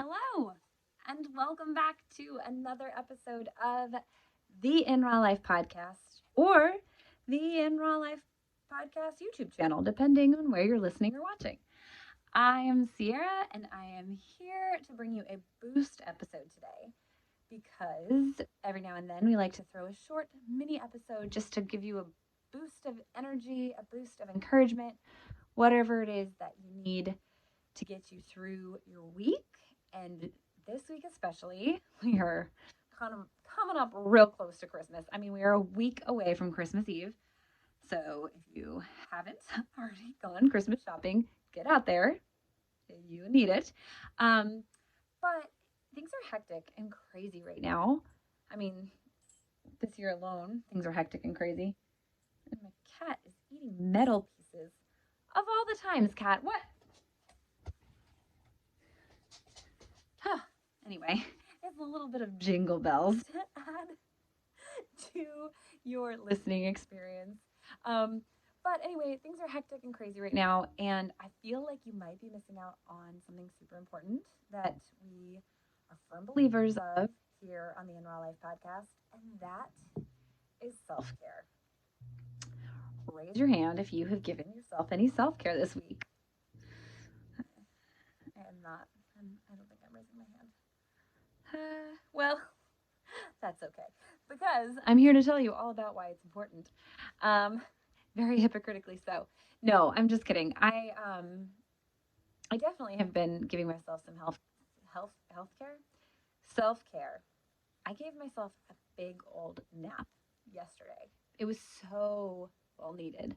Hello, and welcome back to another episode of the In Raw Life podcast or the In Raw Life podcast YouTube channel, depending on where you're listening or watching. I am Sierra, and I am here to bring you a boost episode today because every now and then we like to throw a short mini episode just to give you a boost of energy, a boost of encouragement, whatever it is that you need to get you through your week. And this week, especially, we are kind of coming up real close to Christmas. I mean, we are a week away from Christmas Eve. So if you haven't already gone Christmas shopping, get out there. You need it. But things are hectic and crazy right now. I mean, this year alone, things are hectic and crazy. And my cat is eating metal pieces. Of all the times, cat, what? Huh. Anyway, it's a little bit of jingle bells to add to your listening experience. But anyway, things are hectic and crazy right now, and I feel like you might be missing out on something super important that we are firm believers of here on the In Raw Life podcast, and that is self care. Raise your hand if you have given yourself any self care this week. I am not. I don't think I'm raising my hand. Well, that's okay, because I'm here to tell you all about why it's important. Very hypocritically so. No, I'm just kidding. I definitely have been giving myself some health care, self care. I gave myself a big old nap yesterday. It was so well needed.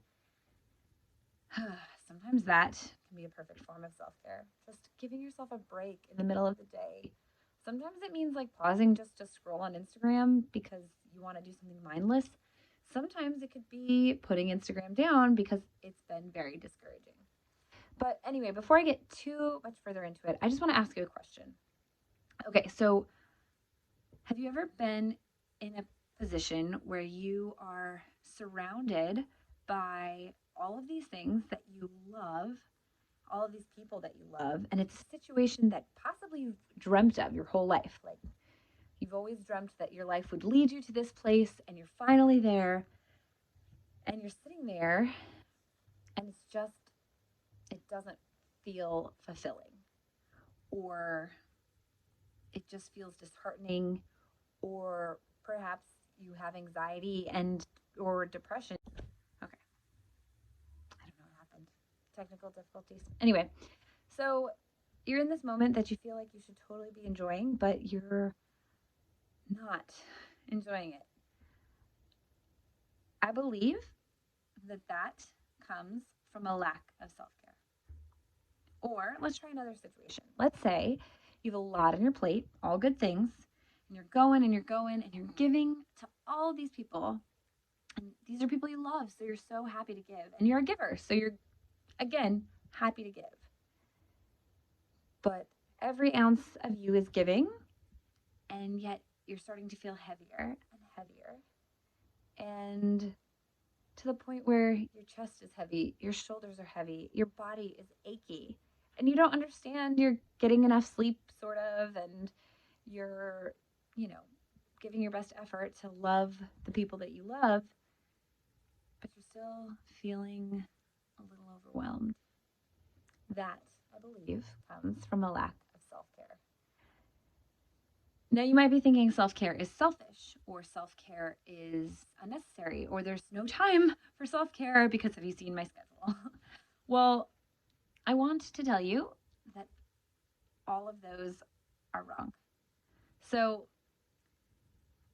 Sometimes that can be a perfect form of self care. Just giving yourself a break in the middle of the day. Sometimes it means like pausing just to scroll on Instagram because you want to do something mindless. Sometimes it could be putting Instagram down because it's been very discouraging. But anyway, before I get too much further into it, I just want to ask you a question. Okay, so have you ever been in a position where you are surrounded by all of these things that you love, all of these people that you love, and it's a situation that possibly you've dreamt of your whole life? Like, you've always dreamt that your life would lead you to this place, and you're finally there, and you're sitting there, and it doesn't feel fulfilling, or it just feels disheartening, or perhaps you have anxiety and or depression. Okay. I don't know what happened. Technical difficulties. Anyway, so you're in this moment that you feel like you should totally be enjoying, but you're not enjoying it. I believe that comes from a lack of self-care. Or let's try another situation. Let's say you have a lot on your plate, all good things, and you're going and you're going and you're giving to all these people. And these are people you love, so you're so happy to give. And you're a giver, so you're, again, happy to give. But every ounce of you is giving, and yet you're starting to feel heavier and heavier. And to the point where your chest is heavy, your shoulders are heavy, your body is achy, and you don't understand you're getting enough sleep, sort of, and you're, giving your best effort to love the people that you love, but you're still feeling a little overwhelmed. That, I believe, comes from a lack of self-care. Now, you might be thinking self-care is selfish, or self-care is unnecessary, or there's no time for self-care because have you seen my schedule? Well, I want to tell you that all of those are wrong. So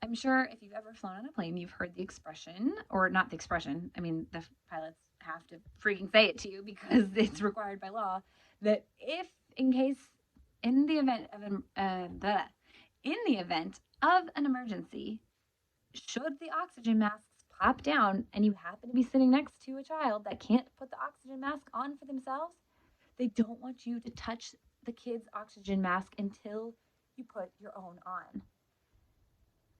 I'm sure if you've ever flown on a plane, you've heard the expression, or not the expression, I mean, the pilots have to freaking say it to you because it's required by law, that if, in the event of an emergency, should the oxygen masks pop down and you happen to be sitting next to a child that can't put the oxygen mask on for themselves, they don't want you to touch the kid's oxygen mask until you put your own on.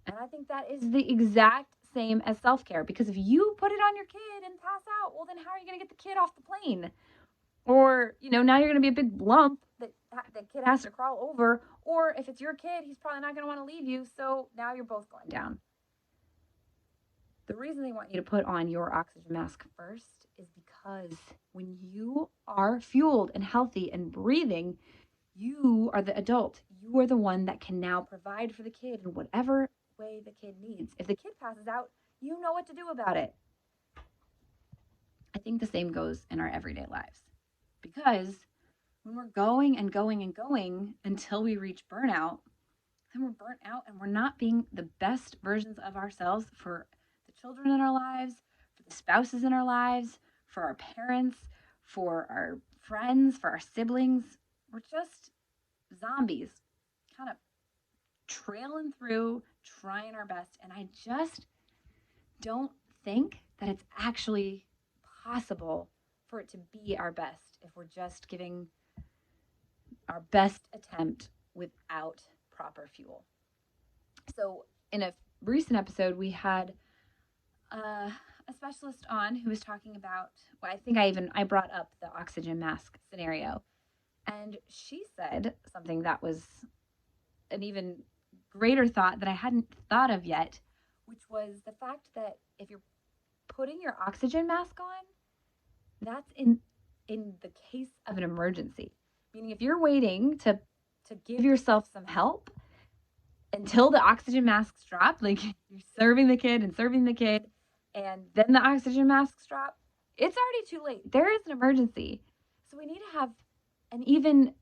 And I think that is the exact same as self-care, because if you put it on your kid and pass out, well, then how are you going to get the kid off the plane? Or, now you're going to be a big lump that kid has to crawl over, or if it's your kid, he's probably not going to want to leave you. So now you're both going down. The reason they want you to put on your oxygen mask first is because when you are fueled and healthy and breathing, you are the adult. You are the one that can now provide for the kid in whatever way the kid needs. If the kid passes out, you know what to do about it. I think the same goes in our everyday lives. Because when we're going and going and going until we reach burnout, then we're burnt out and we're not being the best versions of ourselves for the children in our lives, for the spouses in our lives, for our parents, for our friends, for our siblings. We're just zombies, kind of trailing through, trying our best. And I just don't think that it's actually possible for it to be our best if we're just giving our best attempt without proper fuel. So in a recent episode, we had a specialist on who was talking about, well, I think I brought up the oxygen mask scenario. And she said something that was an even greater thought that I hadn't thought of yet, which was the fact that if you're putting your oxygen mask on, that's in the case of an emergency. Meaning if you're waiting to give yourself some help until the oxygen masks drop, like you're serving the kid, and then the oxygen masks drop, it's already too late. There is an emergency. So we need to have an even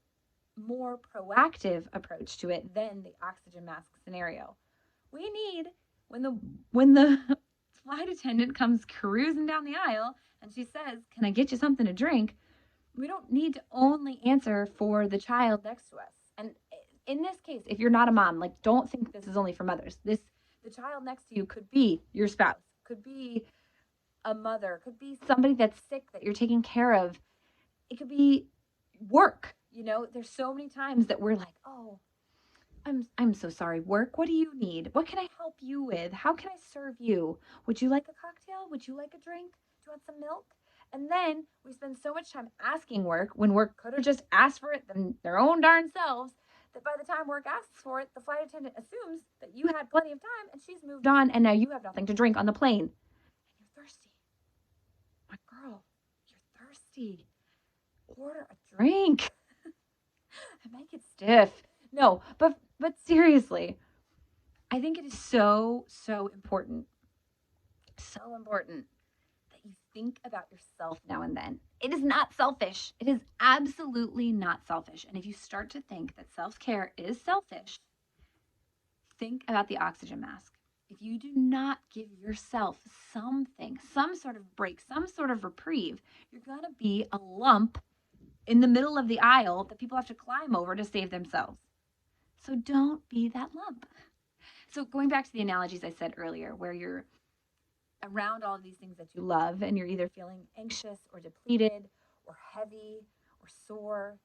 more proactive approach to it than the oxygen mask scenario. We need, when the flight attendant comes cruising down the aisle and she says, "Can I get you something to drink?" we don't need to only answer for the child next to us. And in this case, if you're not a mom, like, don't think this is only for mothers. The child next to you could be your spouse, could be a mother, could be somebody that's sick that you're taking care of. It could be work. You know, there's so many times that we're like, "Oh, I'm so sorry, work. What do you need? What can I help you with? How can I serve you? Would you like a cocktail? Would you like a drink? Do you want some milk?" And then we spend so much time asking work when work could have just asked for it their own darn selves, that by the time work asks for it, the flight attendant assumes that you had plenty of time and she's moved on, and now you have nothing to drink on the plane. And you're thirsty. My girl, you're thirsty. Order a drink. And make it stiff. No, but seriously, I think it is so important. So important that you think about yourself now and then. It is not selfish. It is absolutely not selfish. And if you start to think that self-care is selfish, think about the oxygen mask. If you do not give yourself something, some sort of break, some sort of reprieve, you're going to be a lump in the middle of the aisle that people have to climb over to save themselves. So don't be that lump. So going back to the analogies I said earlier, where you're around all of these things that you love and you're either feeling anxious or depleted or heavy or sore,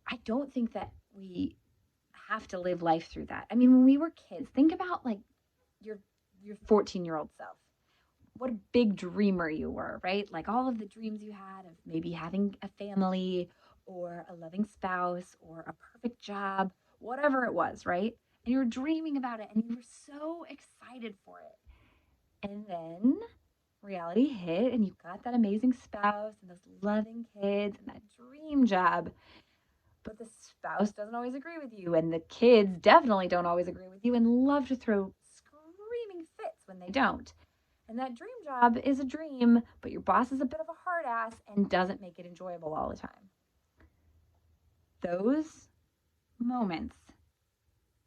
I don't think that we have to live life through that. I mean, when we were kids, think about like your 14-year-old self. What a big dreamer you were, right? Like all of the dreams you had of maybe having a family or a loving spouse or a perfect job, whatever it was, right? And you were dreaming about it and you were so excited for it. And then reality hit and you got that amazing spouse and those loving kids and that dream job. But the spouse doesn't always agree with you, and the kids definitely don't always agree with you and love to throw screaming fits when they don't. And that dream job is a dream, but your boss is a bit of a hard ass and doesn't make it enjoyable all the time. Those moments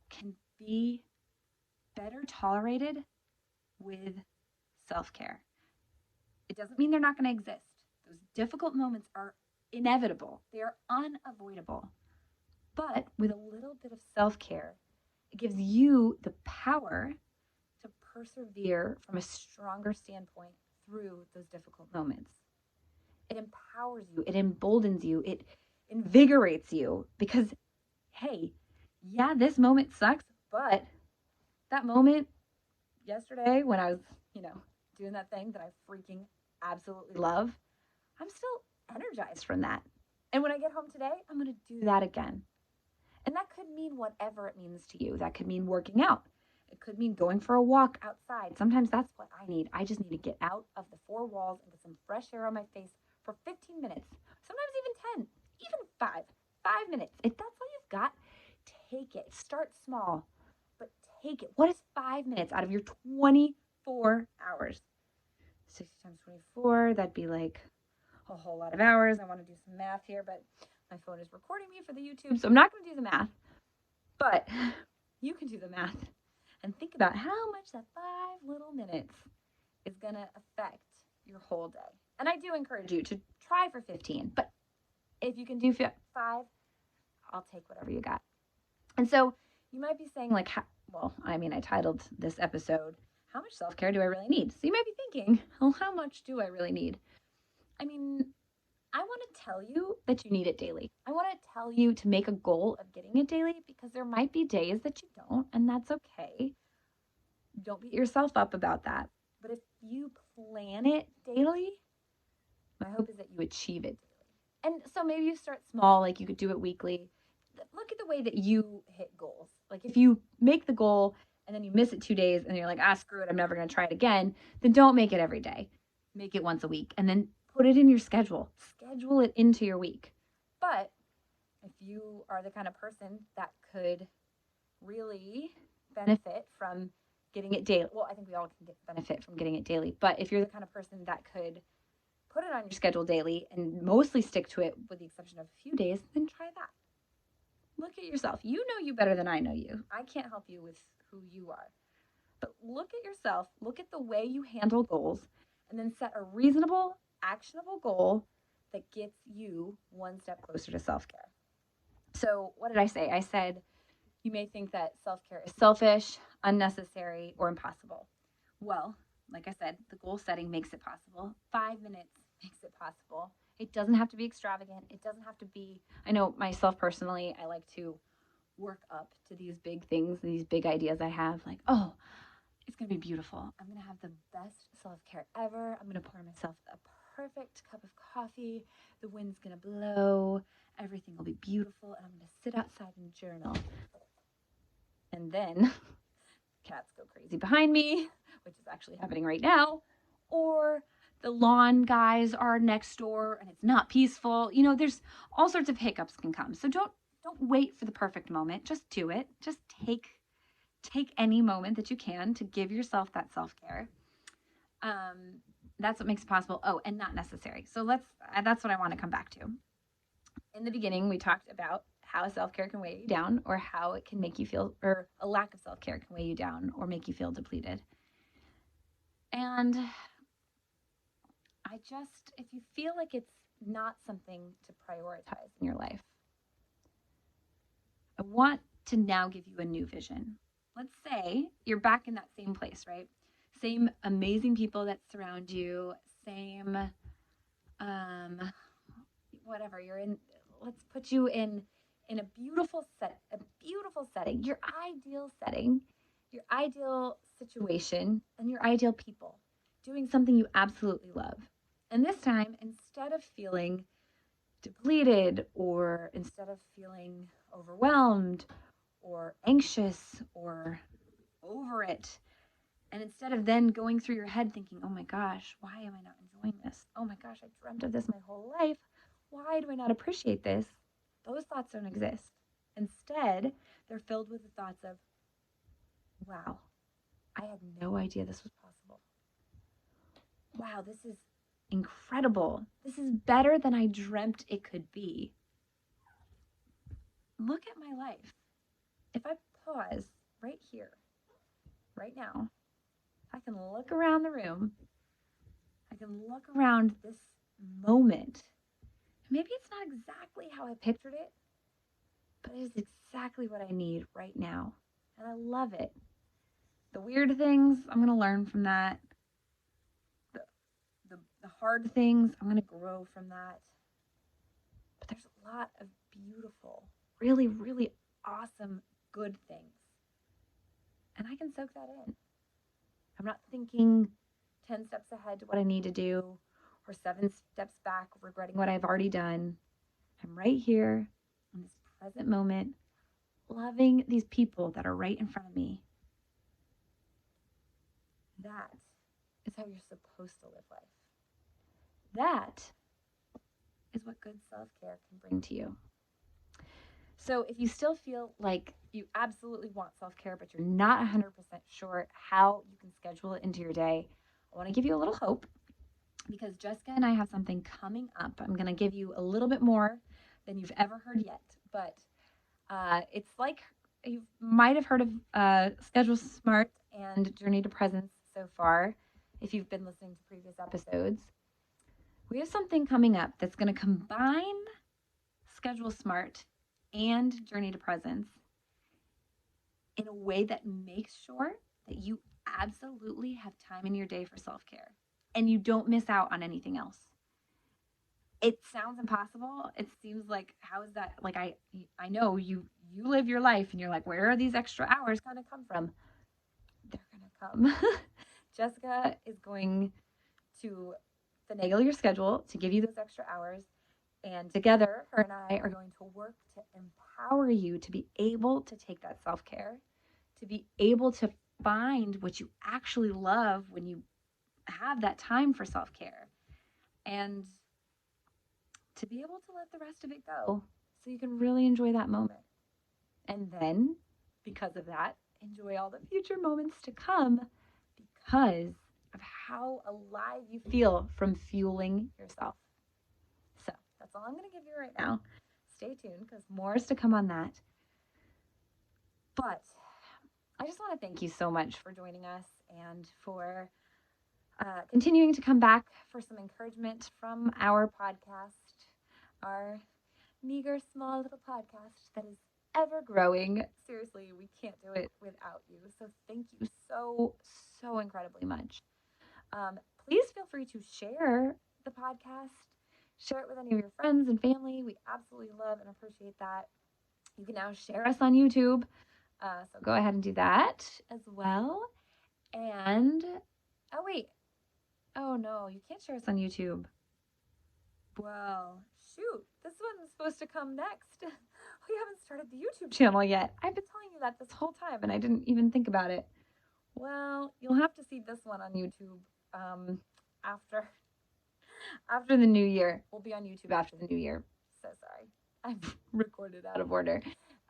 can be better tolerated with self-care. It doesn't mean they're not going to exist. Those difficult moments are inevitable. They are unavoidable. But with a little bit of self-care, it gives you the power to persevere from a stronger standpoint through those difficult moments. It empowers you. It emboldens you. It invigorates you because, hey, yeah, this moment sucks, but that moment yesterday when I was, doing that thing that I freaking absolutely love, I'm still energized from that. And when I get home today, I'm going to do that again. And that could mean whatever it means to you. That could mean working out. It could mean going for a walk outside. Sometimes that's what I need. I just need to get out of the four walls and get some fresh air on my face for 15 minutes, sometimes even 10, even 5 minutes. If that's all you've got, take it. Start small, but take it. What is 5 minutes out of your 24 hours? 60 times 24, that'd be like a whole lot of hours. I want to do some math here, but my phone is recording me for the YouTube, so I'm not going to do the math. But you can do the math and think about how much that 5 little minutes is going to affect your whole day. And I do encourage you to try for 15, but if you can do 5, I'll take whatever you got. And so you might be saying like, I titled this episode, how much self-care do I really need? So you might be thinking, well, how much do I really need? I mean, I want to tell you that you need it daily. I want to tell you to make a goal of getting it daily because there might be days that you don't, and that's okay. Don't beat yourself up about that. But if you plan it daily, my hope is that you achieve it daily. And so maybe you start small, like you could do it weekly. Look at the way that you hit goals. Like if you make the goal and then you miss it 2 days and you're like, screw it, I'm never going to try it again, then don't make it every day. Make it once a week and then put it in your schedule. Schedule it into your week. But if you are the kind of person that could really benefit from getting it daily, well, I think we all can benefit from getting it daily. But if you're the kind of person that could put it on your schedule daily and mostly stick to it with the exception of a few days, then try that. Look at yourself. You know you better than I know you. I can't help you with who you are. But look at yourself. Look at the way you handle goals and then set a reasonable, actionable goal that gets you one step closer to self-care. So what did I say? I said you may think that self-care is selfish, unnecessary, or impossible. Well, like I said, the goal setting makes it possible. 5 minutes makes it possible. It doesn't have to be extravagant. It doesn't have to be, I know myself personally, I like to work up to these big things, these big ideas I have, like, oh, it's going to be beautiful. I'm going to have the best self-care ever. I'm going to pour myself a perfect cup of coffee. The wind's going to blow. Everything will be beautiful. And I'm going to sit outside and journal. And then cats go crazy behind me, which is actually happening right now. Or the lawn guys are next door and it's not peaceful. You know, there's all sorts of hiccups can come. So don't wait for the perfect moment. Just do it. Just take any moment that you can to give yourself that self-care. That's what makes it possible. Oh, and not necessary. So that's what I want to come back to. In the beginning, we talked about how self-care can weigh you down or how it can make you feel, or a lack of self-care can weigh you down or make you feel depleted. And if you feel like it's not something to prioritize in your life, I want to now give you a new vision. Let's say you're back in that same place, right? Same amazing people that surround you, same, whatever you're in. Let's put you in a beautiful setting, your ideal situation, and your ideal people, doing something you absolutely love. And this time, instead of feeling depleted or instead of feeling overwhelmed or anxious or over it, and instead of then going through your head thinking, oh my gosh, why am I not enjoying this? Oh my gosh, I dreamt of this my whole life. Why do I not appreciate this? Those thoughts don't exist. Instead, they're filled with the thoughts of, wow, I had no idea this was possible. Wow, this is incredible. This is better than I dreamt it could be. Look at my life. If I pause right here, right now, I can look around the room. I can look around this moment. Maybe it's not exactly how I pictured it, but it is exactly what I need right now. And I love it. The weird things, I'm going to learn from that. The hard things, I'm going to grow from that. But there's a lot of beautiful, really, really awesome, good things. And I can soak that in. I'm not thinking 10 steps ahead to what I need to do or 7 steps back regretting what I've already done. I'm right here in this present moment, loving these people that are right in front of me. That is how you're supposed to live life. That is what good self-care can bring to you. So if you still feel like you absolutely want self-care, but you're not 100% sure how you can schedule it into your day, I want to give you a little hope because Jessica and I have something coming up. I'm going to give you a little bit more than you've ever heard yet, but it's like you might have heard of Schedule Smart and Journey to Presence so far if you've been listening to previous episodes. We have something coming up that's going to combine Schedule Smart and Journey to Presence in a way that makes sure that you absolutely have time in your day for self-care and you don't miss out on anything else. It sounds impossible. It seems like, how is that? Like, I know you live your life and you're like, where are these extra hours going to come from? They're going to come. Jessica is going to finagle your schedule to give you those extra hours. And together, her and I are going to work to empower you to be able to take that self-care, to be able to find what you actually love when you have that time for self-care, and to be able to let the rest of it go so you can really enjoy that moment. And then, because of that, enjoy all the future moments to come because of how alive you feel from fueling yourself. So that's all I'm going to give you right now. Stay tuned because more is to come on that. But I just want to thank you so much for joining us and for continuing to come back for some encouragement from our podcast, our meager, small little podcast that is ever growing. Seriously, we can't do it without you. So thank you so incredibly much. Please feel free to share the podcast. Share it with any of your friends and family. We absolutely love and appreciate that. You can now share us on YouTube. So go ahead and do that as well. And, oh, wait. Oh, no, you can't share us on YouTube. Well, shoot, this one's supposed to come next. We haven't started the YouTube channel yet. I've been telling you that this whole time, and I didn't even think about it. Well, you'll have to see this one on YouTube after the new year. We'll be on YouTube after the new year. So sorry. I've recorded out of order.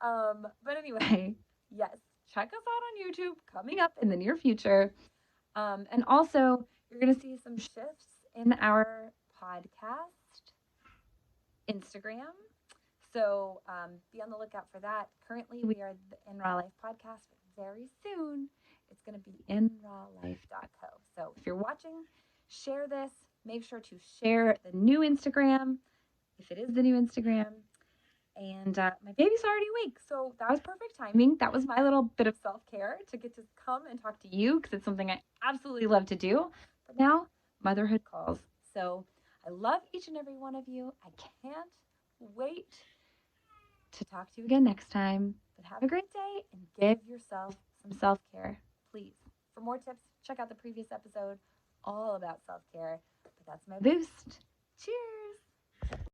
But anyway, yes, check us out on YouTube coming up in the near future. And also, you're going to see some shifts in our podcast Instagram. So be on the lookout for that. Currently, we are the In Raw Life podcast, but very soon it's going to be inrawlife.co. So if you're watching, share this. Make sure to share the new Instagram, if it is the new Instagram. And my baby's already awake, so that was perfect timing. That was my little bit of self-care to get to come and talk to you because it's something I absolutely love to do. But now motherhood calls. So I love each and every one of you. I can't wait to talk to you again next time. But have a great day and give yourself some self-care, please. For more tips, check out the previous episode all about self-care. But that's my boost. Cheers.